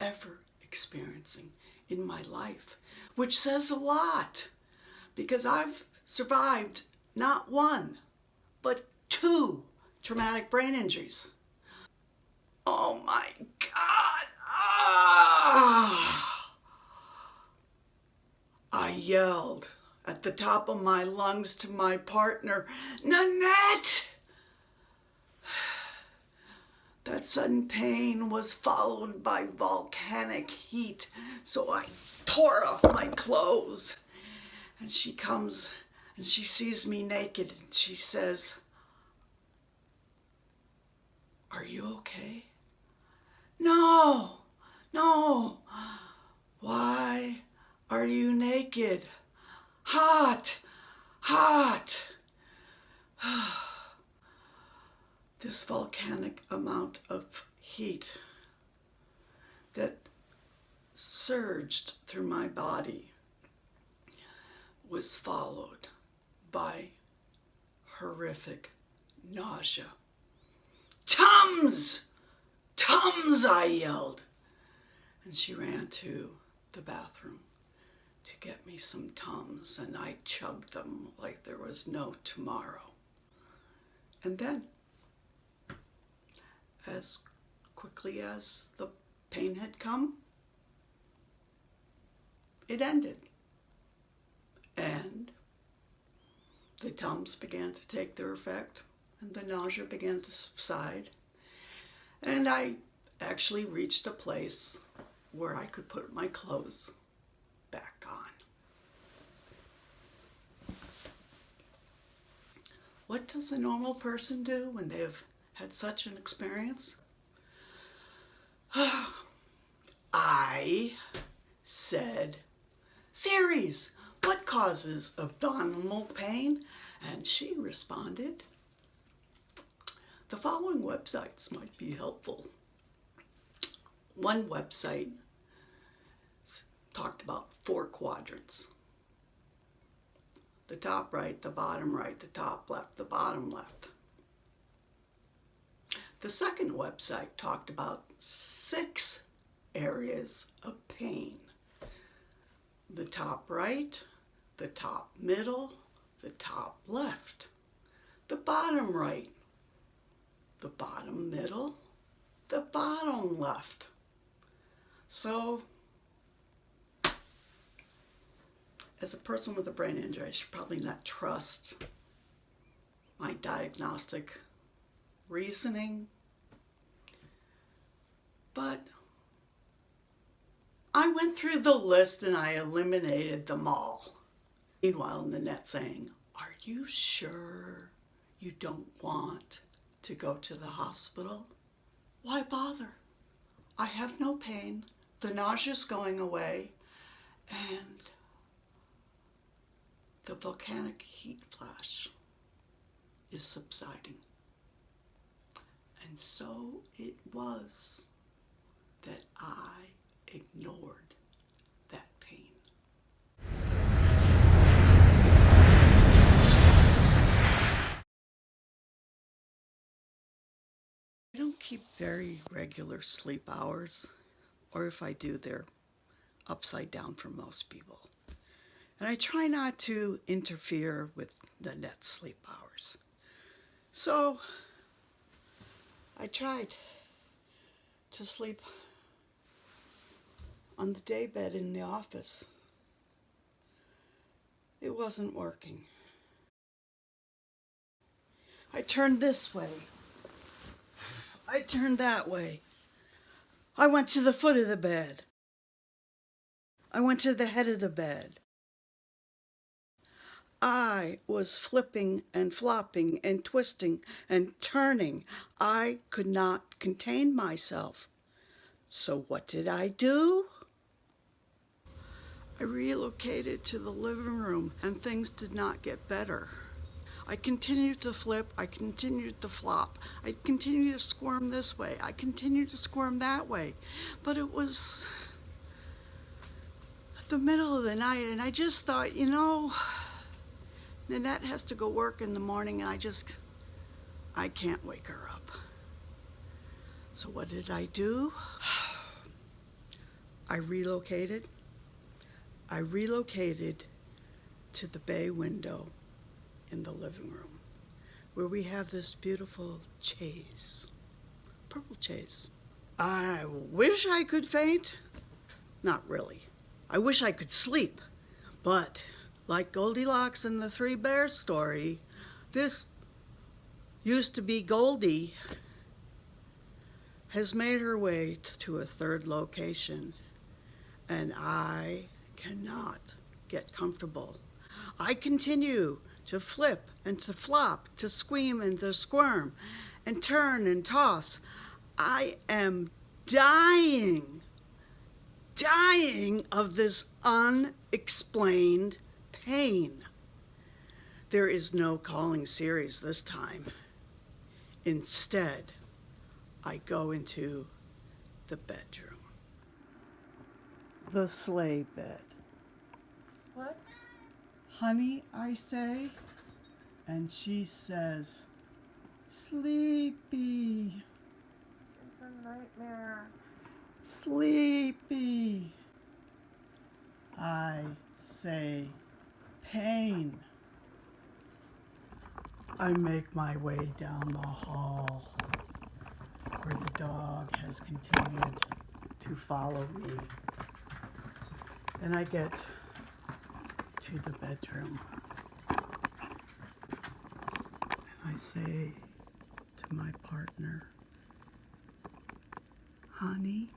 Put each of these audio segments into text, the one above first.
ever experiencing in my life, which says a lot because I've survived not one, but two traumatic brain injuries. Oh my God. I yelled at the top of my lungs to my partner, Nanette! That sudden pain was followed by volcanic heat, so I tore off my clothes. And she comes and she sees me naked and she says, "Are you okay?" "No, no." "Why are you naked?" "Hot, hot." This volcanic amount of heat that surged through my body was followed by horrific nausea. "Tums! Tums!" I yelled. And she ran to the bathroom to get me some Tums, and I chugged them like there was no tomorrow. And then, as quickly as the pain had come, it ended. And the Tums began to take their effect, and the nausea began to subside. And I actually reached a place where I could put my clothes back on. What does a normal person do when they have had such an experience? I said, "Series, what causes abdominal pain?" And she responded, "The following websites might be helpful." One website talked about 4 quadrants: the top right, the bottom right, the top left, the bottom left. The second website talked about 6 areas of pain: the top right, the top middle, the top left, the bottom right, the bottom middle, the bottom left. So, as a person with a brain injury, I should probably not trust my diagnostic reasoning, but I went through the list and I eliminated them all. Meanwhile, Nanette saying, "Are you sure you don't want to go to the hospital?" Why bother? I have no pain, the nausea's going away, and the volcanic heat flash is subsiding. And so it was that I ignored that pain. I don't keep very regular sleep hours, or if I do, they're upside down for most people. And I try not to interfere with Nanette's sleep hours. So I tried to sleep on the daybed in the office. It wasn't working. I turned this way. I turned that way. I went to the foot of the bed. I went to the head of the bed. I was flipping and flopping and twisting and turning. I could not contain myself. So what did I do? I relocated to the living room and things did not get better. I continued to flip, I continued to flop, I continued to squirm this way, I continued to squirm that way. But it was the middle of the night and I just thought, Nanette has to go work in the morning and I can't wake her up. So what did I do? I relocated. I relocated to the bay window in the living room where we have this beautiful chaise, purple chaise. I wish I could faint. Not really. I wish I could sleep. But like Goldilocks in the Three Bears story, this used to be Goldie has made her way to a third location, and I cannot get comfortable. I continue to flip and to flop, to scream and to squirm, and turn and toss. I am dying of this unexplained pain. There is no calling series this time. Instead, I go into the bedroom. The sleigh bed. What? Honey, I say, and she says, sleepy, It's a nightmare. sleepy. I say, pain. I make my way down the hall where the dog has continued to follow me. And I get to the bedroom. And I say to my partner, honey,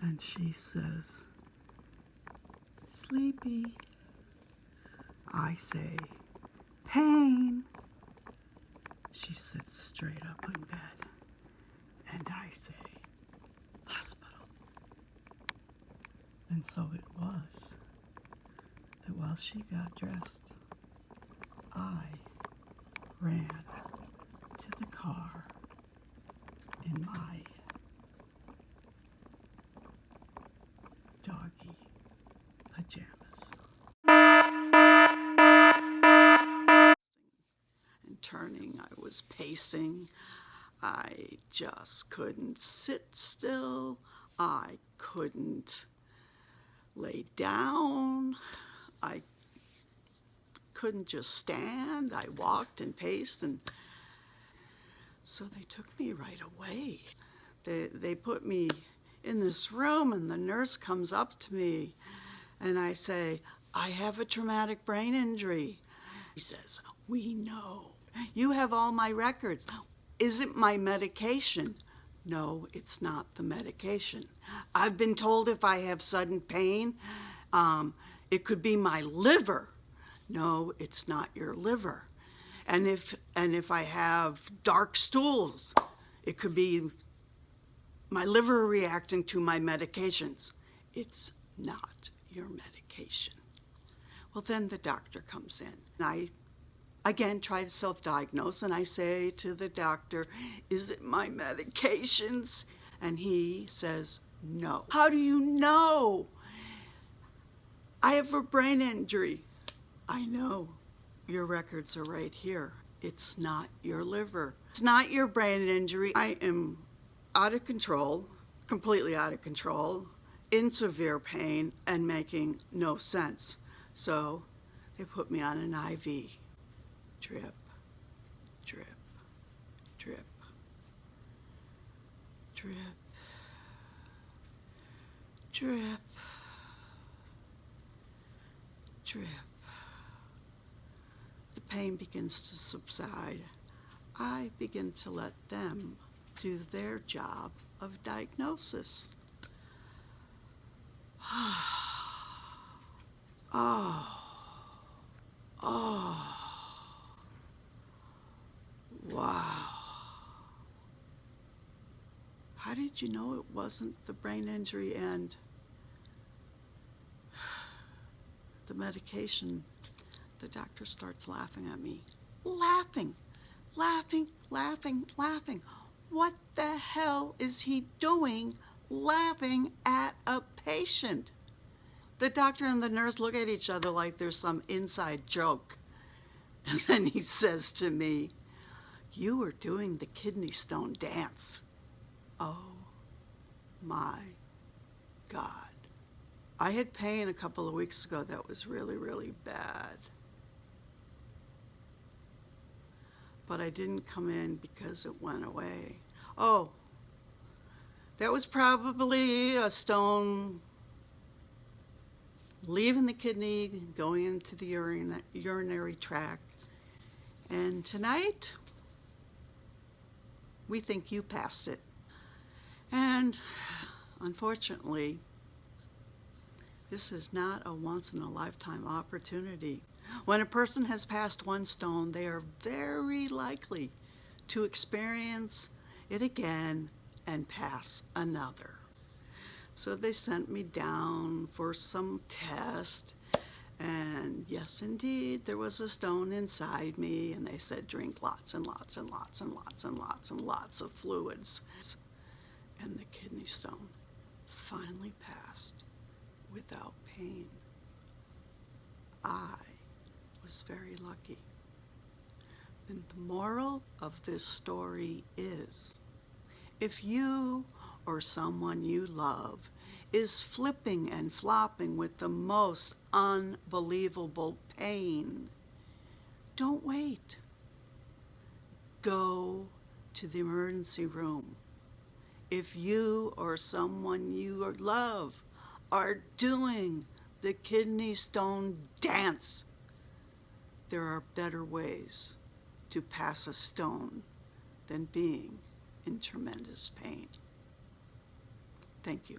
and she says, sleepy. I say, pain. She sits straight up in bed, and I say, hospital. And so it was that while she got dressed, I ran to the car in my doggy pajamas. And turning, I was pacing. I just couldn't sit still. I couldn't lay down. I couldn't just stand. I walked and paced, and so they took me right away. They put me in this room, and the nurse comes up to me, and I say, I have a traumatic brain injury. He says, we know. You have all my records. Is it my medication? No, it's not the medication. I've been told if I have sudden pain, it could be my liver. No, it's not your liver. And if I have dark stools, it could be my liver reacting to my medications. It's not your medication. Well, then the doctor comes in. And I, again, try to self-diagnose, and I say to the doctor, is it my medications? And he says, no. How do you know? I have a brain injury. I know. Your records are right here. It's not your liver. It's not your brain injury. I am out of control, completely out of control, in severe pain, and making no sense. So they put me on an IV. Drip, drip, drip, drip, drip, drip. The pain begins to subside. I begin to let them do their job of diagnosis. Oh, wow. How did you know it wasn't the brain injury and the medication? The doctor starts laughing at me. Laughing, laughing, laughing, laughing. What the hell is he doing laughing at a patient? The doctor and the nurse look at each other like there's some inside joke. And then he says to me, you were doing the kidney stone dance. Oh my God. I had pain a couple of weeks ago that was really, really bad. But I didn't come in because it went away. Oh, that was probably a stone leaving the kidney, going into the urinary tract. And tonight, we think you passed it. And unfortunately, this is not a once-in-a-lifetime opportunity. When a person has passed one stone, they are very likely to experience it again and pass another. So they sent me down for some test, and yes, indeed, there was a stone inside me, and they said drink lots and lots and lots and lots and lots and lots of fluids. And the kidney stone finally passed without pain. I was very lucky. And the moral of this story is, if you or someone you love is flipping and flopping with the most unbelievable pain, don't wait. Go to the emergency room. If you or someone you love are doing the kidney stone dance, there are better ways to pass a stone than being in tremendous pain. Thank you.